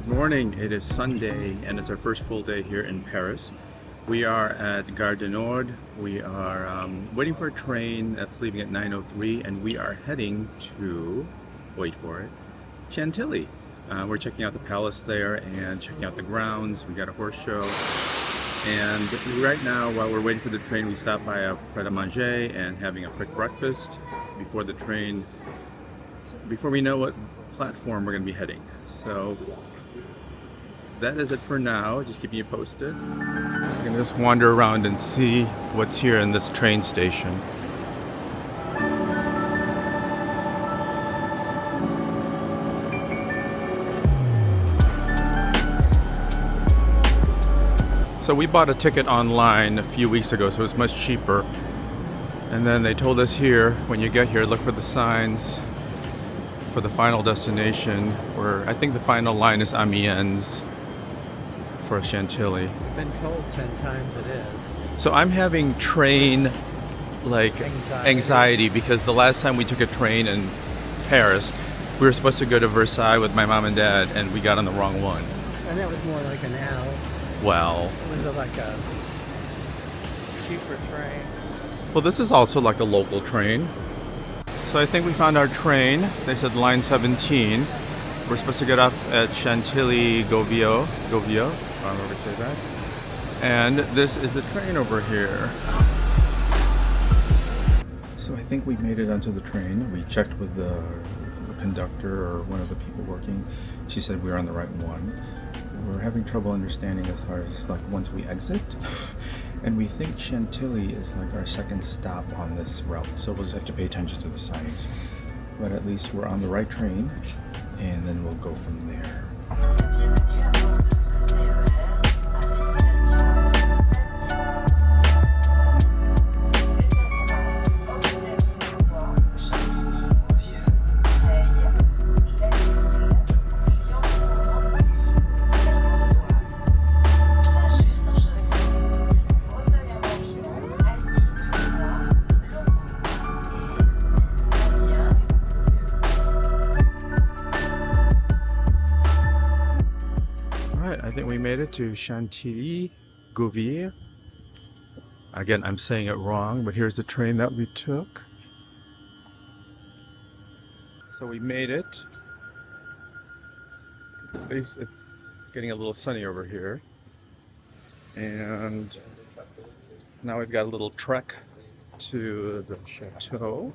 Good morning. It is Sunday and it's our first full day here in Paris. We are at Gare du Nord. We are waiting for a train that's leaving at 9:03 and we are heading to, wait for it, Chantilly. We're checking out the palace there and checking out the grounds. We got a horse show. And right now, while we're waiting for the train, we stopped by a pret-a-manger and having a quick breakfast before the train, before we know what platform we're going to be heading. So that is it for now. Just keeping you posted. You can just wander around and see what's here in this train station. So we bought a ticket online a few weeks ago, so it was much cheaper. And then they told us here, when you get here, look for the signs for the final destination, where I think the final line is Amiens for Chantilly. I've been told 10 times it is. So I'm having train anxiety because the last time we took a train in Paris, we were supposed to go to Versailles with my mom and dad, and we got on the wrong one. And that was more like an hour. Well, It was like a cheaper train. well, this is also like a local train. So I think we found our train. They said line 17. We're supposed to get off at Chantilly Govio, I don't remember to say that. And this is the train over here. So I think we made it onto the train. We checked with the conductor or one of the people working. She said we were on the right one. We're having trouble understanding as far as like once we exit. And we think Chantilly is like our second stop on this route, so we'll just have to pay attention to the signs. But at least we're on the right train, and then we'll go from there. I think we made it to Chantilly Govio. Again, I'm saying it wrong, but here's the train that we took. So we made it. At least it's getting a little sunny over here. And now we've got a little trek to the chateau.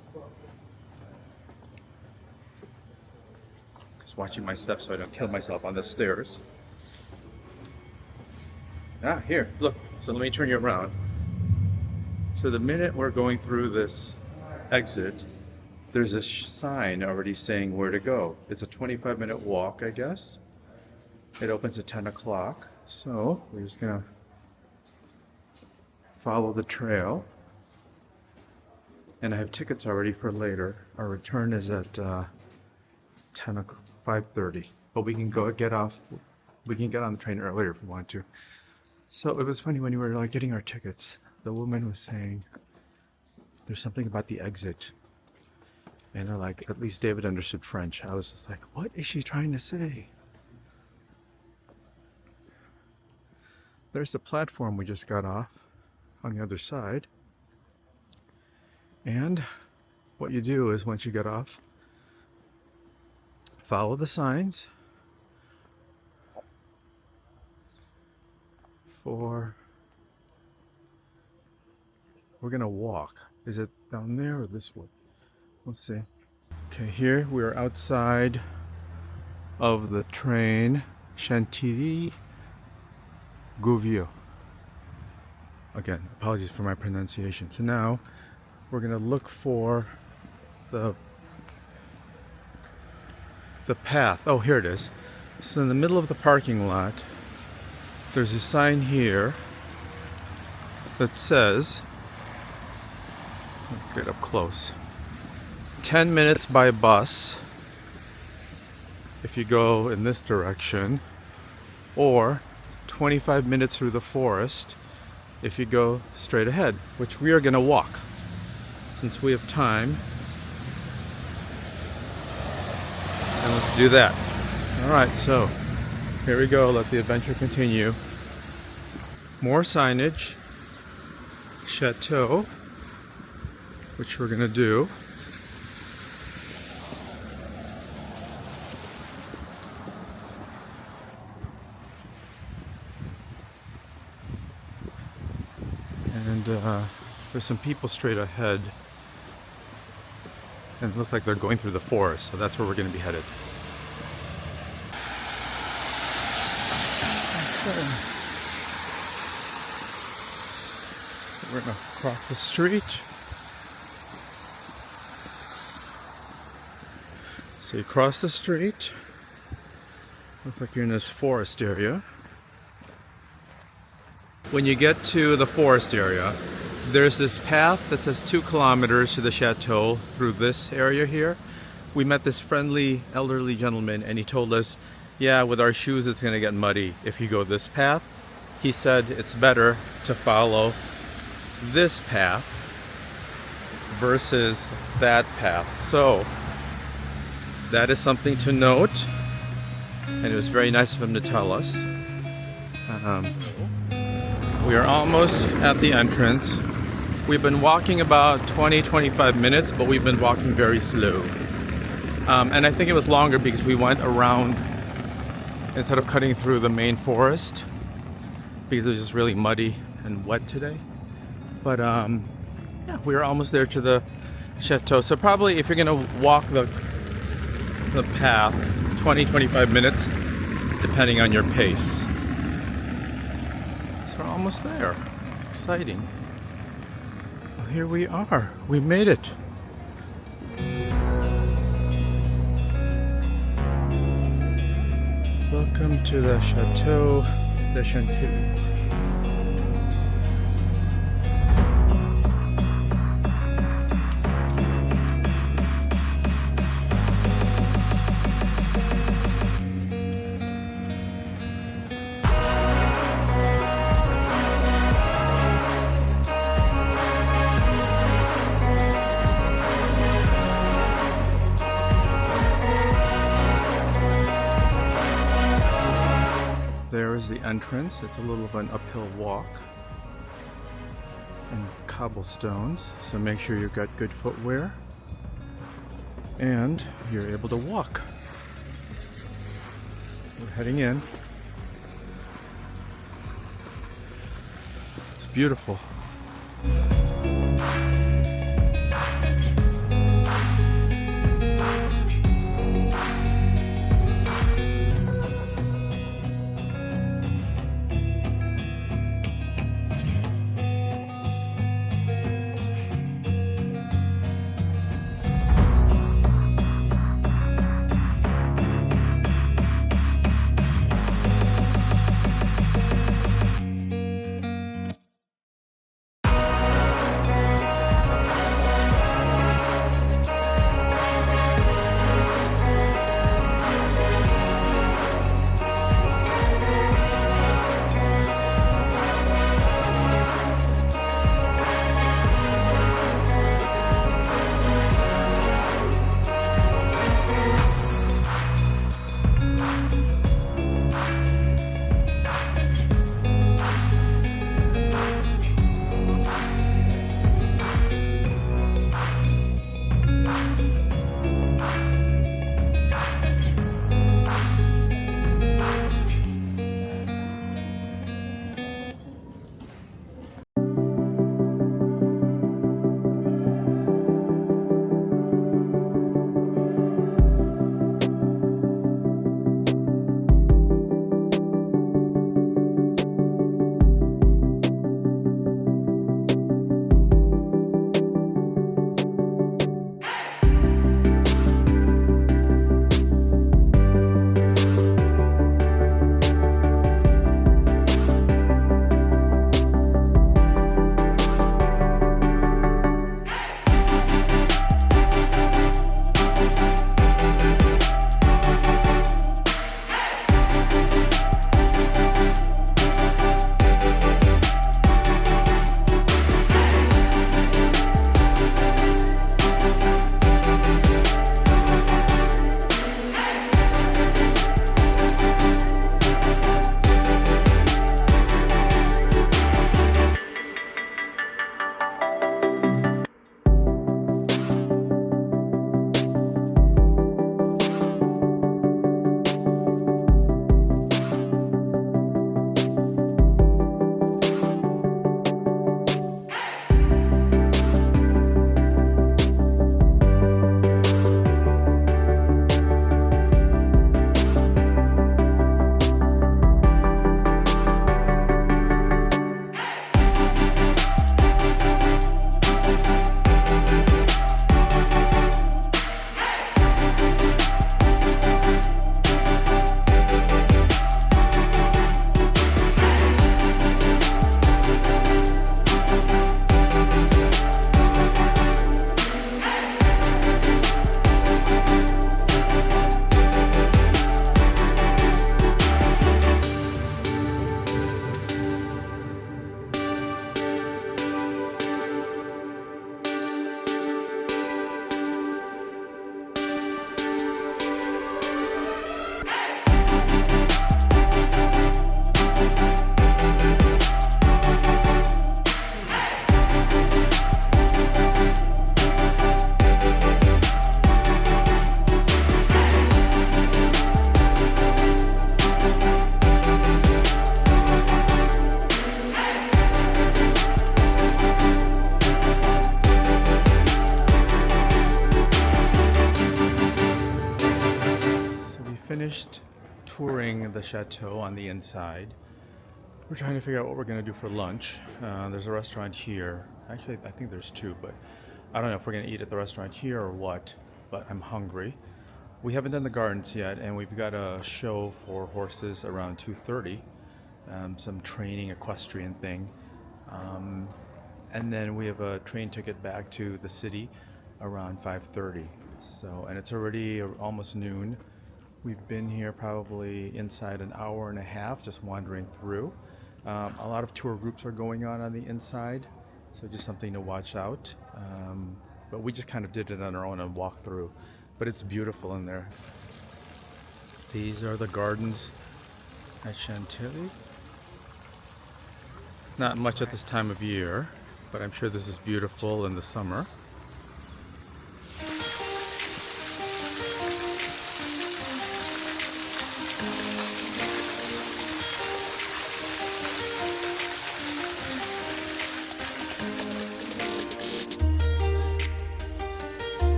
Just watching my steps so I don't kill myself on the stairs. Ah, here, look. So let me turn you around. So the minute we're going through this exit, there's a sign already saying where to go. It's a 25-minute walk, I guess. It opens at 10 o'clock. So we're just gonna follow the trail. And I have tickets already for later. Our return is at 5:30. But we can get on the train earlier if we want to. So it was funny when we were like getting our tickets, the woman was saying there's something about the exit. And they're like, at least David understood French. I was just like, what is she trying to say? There's the platform we just got off on the other side. And what you do is once you get off, follow the signs. We're gonna walk. Is it down there or this way? Let's see. Okay, here we're outside of the train Chantilly Govio. Again, apologies for my pronunciation. So now we're gonna look for the path. Oh, here it is. So in the middle of the parking lot, there's a sign here that says, let's get up close, 10 minutes by bus if you go in this direction, or 25 minutes through the forest if you go straight ahead, which we are going to walk since we have time. And let's do that. All right, so Here we go, let the adventure continue. More signage. Chateau, which we're gonna do. And there's some people straight ahead. And it looks like they're going through the forest, so that's where we're gonna be headed. We're gonna cross the street. So you cross the street. Looks like you're in this forest area. When you get to the forest area, there's this path that says 2 kilometers to the chateau through this area here. We met this friendly elderly gentleman and he told us, yeah, with our shoes it's gonna get muddy if you go this path. He said it's better to follow this path versus that path. So that is something to note, and it was very nice of him to tell us. We are almost at the entrance. We've been walking about 20-25 minutes, but we've been walking very slow. And I think it was longer because we went around instead of cutting through the main forest because it was just really muddy and wet today. But yeah, we are almost there to the chateau. So probably if you're gonna walk the path, 20-25 minutes, depending on your pace. So we're almost there. Exciting. Well, here we are. We made it. Welcome to the Château de Chantilly. There is the entrance. It's a little of an uphill walk and cobblestones, so make sure you've got good footwear and you're able to walk. We're heading in. It's beautiful. finished touring the chateau on the inside. We're trying to figure out what we're going to do for lunch. There's a restaurant here. Actually, I think there's two, but I don't know if we're going to eat at the restaurant here or what, but I'm hungry. We haven't done the gardens yet, and we've got a show for horses around 2:30, some training equestrian thing. And then we have a train ticket back to the city around 5:30. So, and it's already almost noon. We've been here probably inside an hour and a half, just wandering through. A lot of tour groups are going on the inside, so just something to watch out. But we just kind of did it on our own and walked through. But it's beautiful in there. These are the gardens at Chantilly. Not much at this time of year, but I'm sure this is beautiful in the summer.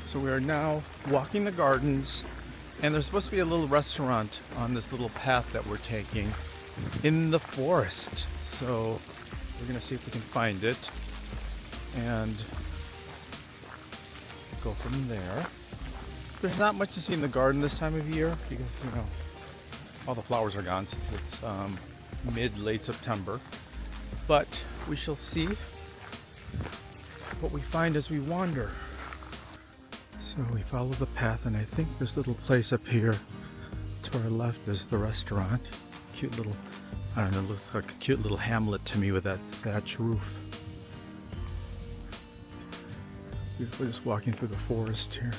So we are now walking the gardens, and there's supposed to be a little restaurant on this little path that we're taking in the forest. So we're gonna see if we can find it and go from there. There's not much to see in the garden this time of year because, you know, all the flowers are gone since it's mid-late September. But we shall see what we find as we wander. So we follow the path, and I think this little place up here to our left is the restaurant. Cute little, I don't know, looks like a cute little hamlet to me with that thatch roof. We're just walking through the forest here.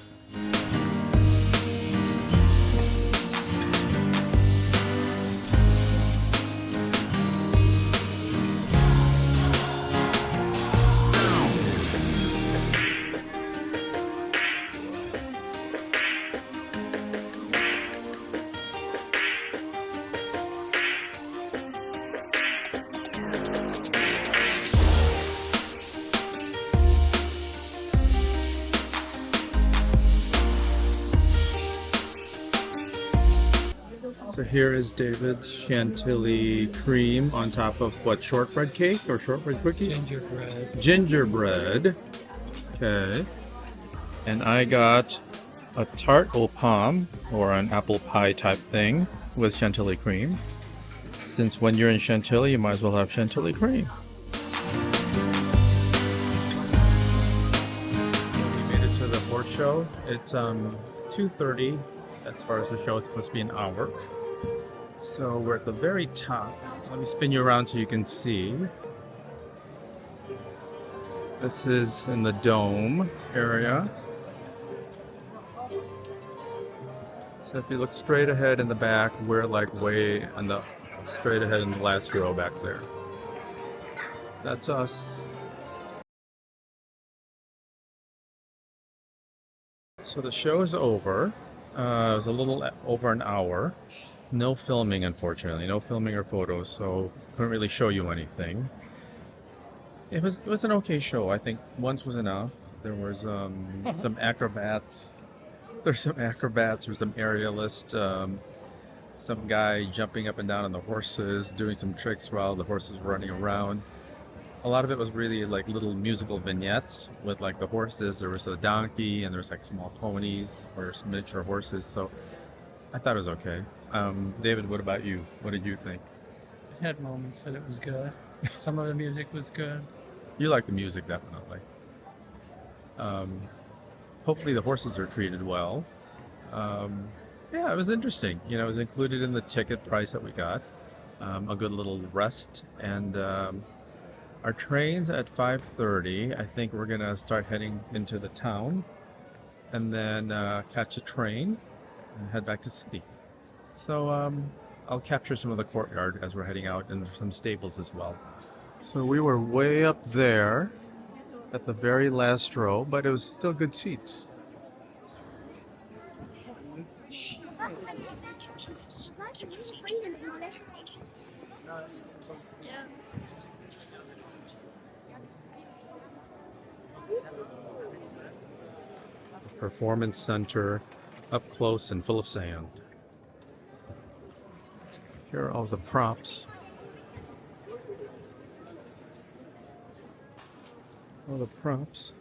So here is David's Chantilly cream on top of what, shortbread cake or shortbread cookie? Gingerbread. Gingerbread. Okay. And I got a tarte aux pommes, or an apple pie type thing, with Chantilly cream. Since when you're in Chantilly, you might as well have Chantilly cream. We made it to the horse show. It's 2:30. As far as the show, it's supposed to be an hour. So we're at the very top. Let me spin you around so you can see. This is in the dome area. So if you look straight ahead in the back, we're like way on the straight ahead in the last row back there. That's us. So the show is over. It was a little over an hour. No filming, unfortunately. No filming or photos, so couldn't really show you anything. It was an okay show. I think once was enough. There was some acrobats. There's some acrobats. There's some aerialists. Some guy jumping up and down on the horses, doing some tricks while the horses were running around. A lot of it was really like little musical vignettes with like the horses. There was a donkey and there was like small ponies or miniature horses. So I thought it was okay. David, what about you? What did you think? It had moments that it was good. Some of the music was good. You like the music, definitely. Hopefully the horses are treated well. Yeah, it was interesting. You know, it was included in the ticket price that we got. A good little rest, and our train's at 5:30. I think we're gonna start heading into the town, and then catch a train and head back to city. So I'll capture some of the courtyard as we're heading out, and some stables as well. So we were way up there at the very last row, but it was still good seats. performance center, up close and full of sand. Here are all the props. All the props.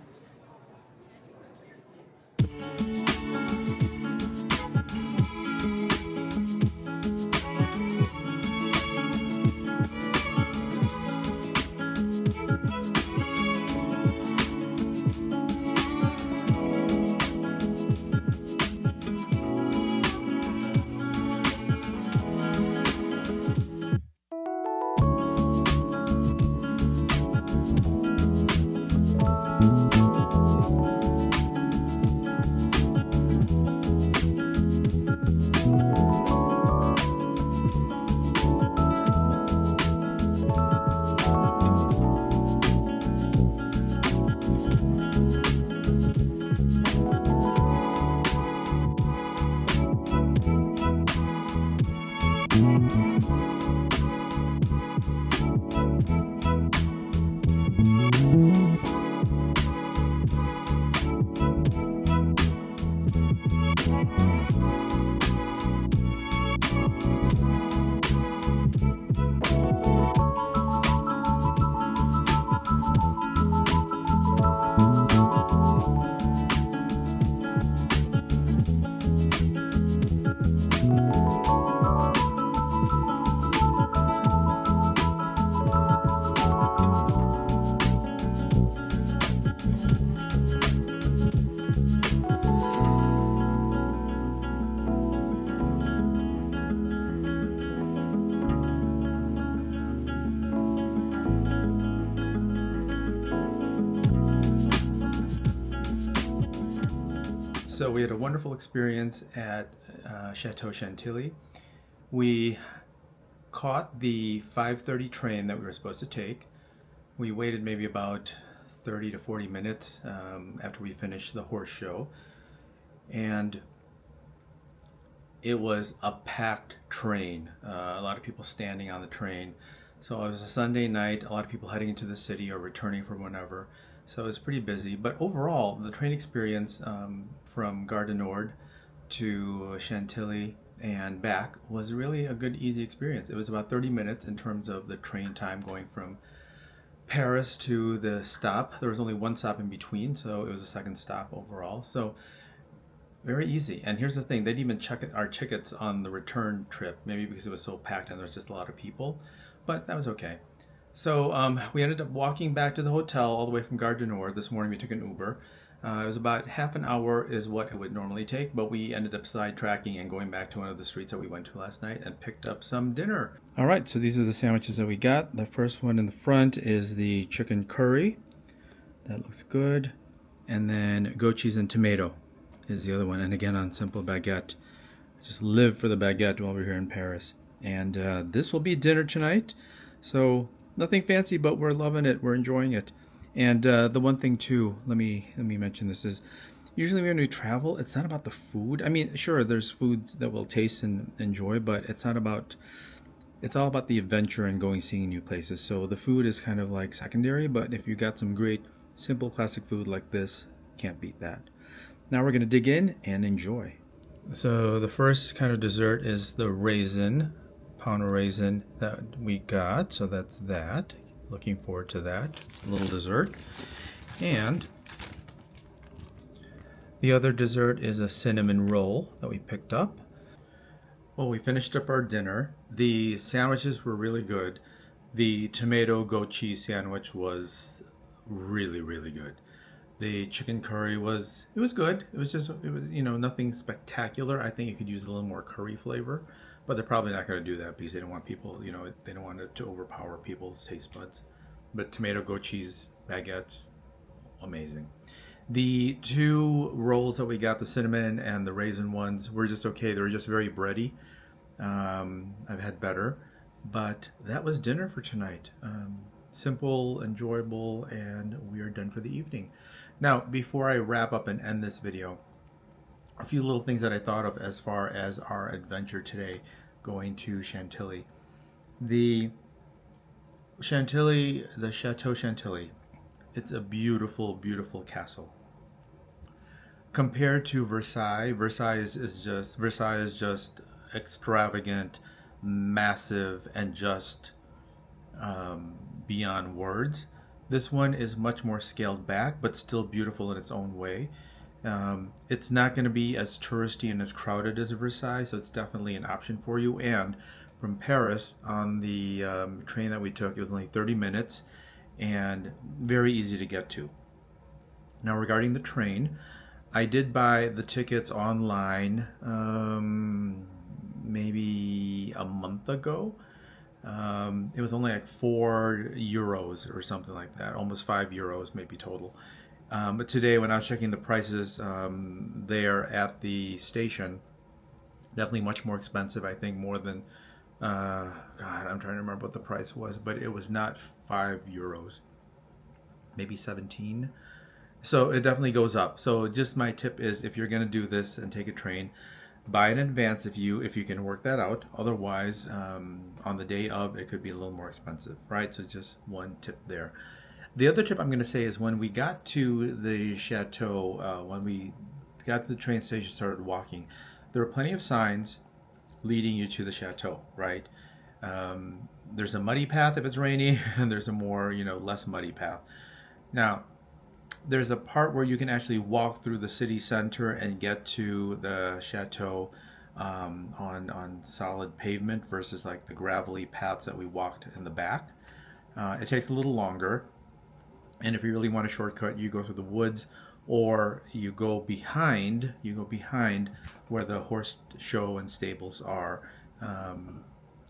So we had a wonderful experience at Château Chantilly. We caught the 5:30 train that we were supposed to take. We waited maybe about 30 to 40 minutes after we finished the horse show. And it was a packed train, a lot of people standing on the train. So it was a Sunday night, a lot of people heading into the city or returning from whenever. So it was pretty busy. But overall, the train experience from Gare du Nord to Chantilly and back was really a good, easy experience. It was about 30 minutes in terms of the train time going from Paris to the stop. There was only one stop in between, so it was a second stop overall. So very easy. And here's the thing, they didn't even check our tickets on the return trip, maybe because it was so packed and there was just a lot of people, but that was okay. So we ended up walking back to the hotel all the way from Gare du Nord. This morning we took an Uber. It was about half an hour is what it would normally take, but we ended up sidetracking and going back to one of the streets that we went to last night and picked up some dinner. All right, so these are the sandwiches that we got. The first one in the front is the chicken curry. That looks good. And then goat cheese and tomato is the other one. And again, on simple baguette. Just live for the baguette while we're here in Paris. And this will be dinner tonight. So nothing fancy, but we're loving it. We're enjoying it. And the one thing too, let me mention this, is usually when we travel, it's not about the food. I mean, sure, there's foods that we'll taste and enjoy, but it's not about, it's all about the adventure and going seeing new places. So the food is kind of like secondary, but if you got some great simple classic food like this, can't beat that. Now we're going to dig in and enjoy. So the first kind of dessert is the raisin, pound of raisin that we got. So that's that. Looking forward to that little dessert. And the other dessert is a cinnamon roll that we picked up. Well, we finished up our dinner. The sandwiches were really good. The tomato goat cheese sandwich was really, really good. The chicken curry was good. It was nothing spectacular. I think you could use a little more curry flavor, but they're probably not going to do that because they don't want people, they don't want it to overpower people's taste buds. But tomato goat cheese baguettes, amazing. The two rolls that we got, the cinnamon and the raisin ones, were just okay. They were just very bready. I've had better, but that was dinner for tonight. Simple, enjoyable, and we are done for the evening. Now, before I wrap up and end this video, a few little things that I thought of as far as our adventure today going to Chantilly. The Château Chantilly, it's a beautiful, beautiful castle. compared to Versailles, Versailles is just extravagant, massive, and just beyond words. This one is much more scaled back, but still beautiful in its own way. It's not going to be as touristy and as crowded as Versailles, so it's definitely an option for you. And from Paris on the train that we took, it was only 30 minutes and very easy to get to. Now, regarding the train, I did buy the tickets online maybe a month ago. It was only like €4 or something like that, almost €5 maybe total. But today, when I was checking the prices there at the station, definitely much more expensive. I think more than, God, I'm trying to remember what the price was, but it was not €5, maybe 17. So it definitely goes up. So just my tip is, if you're going to do this and take a train, buy in advance if you can work that out. Otherwise, on the day of, it could be a little more expensive, right? So just one tip there. The other tip I'm going to say is, when we got to the chateau, when we got to the train station, started walking, there were plenty of signs leading you to the chateau, right? There's a muddy path if it's rainy, and there's a more, less muddy path. Now, there's a part where you can actually walk through the city center and get to the chateau on solid pavement versus like the gravelly paths that we walked in the back. It takes a little longer, and if you really want a shortcut, you go through the woods, or you go behind where the horse show and stables are.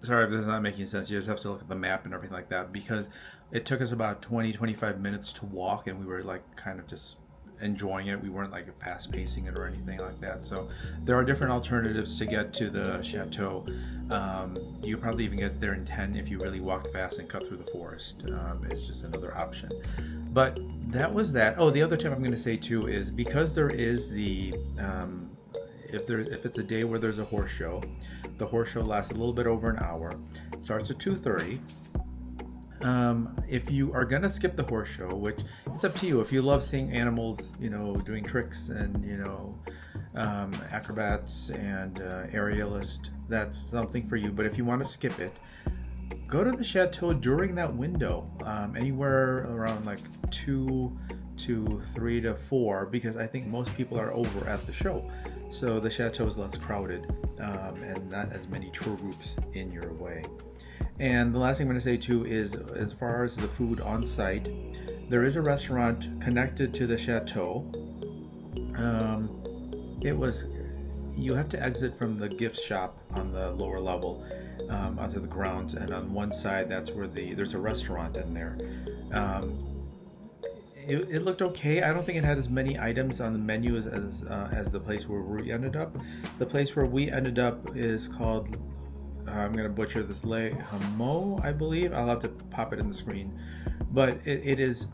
Sorry if this is not making sense. You just have to look at the map and everything like that, because it took us about 20-25 minutes to walk, and we were like kind of just enjoying it. We weren't like fast pacing it or anything like that. So there are different alternatives to get to the chateau. You probably even get there in 10 if you really walked fast and cut through the forest. It's just another option. But that was that. Oh, the other tip I'm going to say too is, because there is the if it's a day where there's a horse show, the horse show lasts a little bit over an hour. It starts at 2:30. If you are gonna skip the horse show, which it's up to you. If you love seeing animals, doing tricks and acrobats and aerialist, that's something for you. But if you want to skip it, go to the chateau during that window, anywhere around like 2 to 3 to 4, because I think most people are over at the show. So the chateau is less crowded, and not as many tour groups in your way. And the last thing I'm going to say too is, as far as the food on site, there is a restaurant connected to the chateau. You have to exit from the gift shop on the lower level onto the grounds, and on one side that's where there's a restaurant in there. It looked okay. I don't think it had as many items on the menu as the place where we ended up. The place where we ended up is called, I'm going to butcher this, Hameau, I believe. I'll have to pop it in the screen. But it is,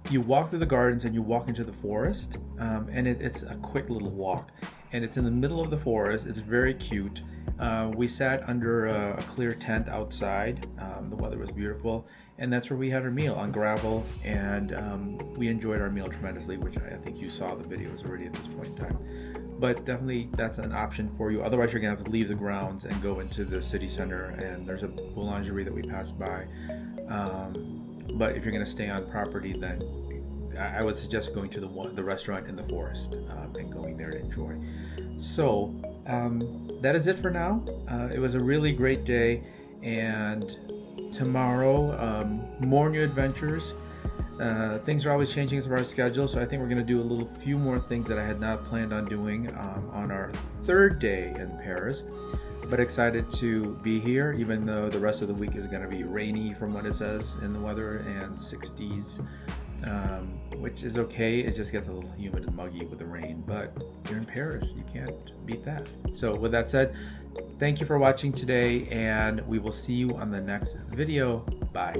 you walk through the gardens and you walk into the forest, and it's a quick little walk. And it's in the middle of the forest. It's very cute. We sat under a clear tent outside. The weather was beautiful. And that's where we had our meal, on gravel. And we enjoyed our meal tremendously, which I think you saw the videos already at this point in time. But definitely that's an option for you. Otherwise, you're going to have to leave the grounds and go into the city center. And there's a boulangerie that we passed by. But if you're going to stay on property, then I would suggest going to the restaurant in the forest and going there to enjoy. So that is it for now. It was a really great day, and tomorrow more new adventures. Things are always changing as far as schedule, so I think we're going to do a few more things that I had not planned on doing on our third day in Paris. But excited to be here, even though the rest of the week is going to be rainy from what it says in the weather, and 60s, which is okay. It just gets a little humid and muggy with the rain, but you're in Paris, you can't beat that. So with that said, thank you for watching today, and we will see you on the next video. Bye.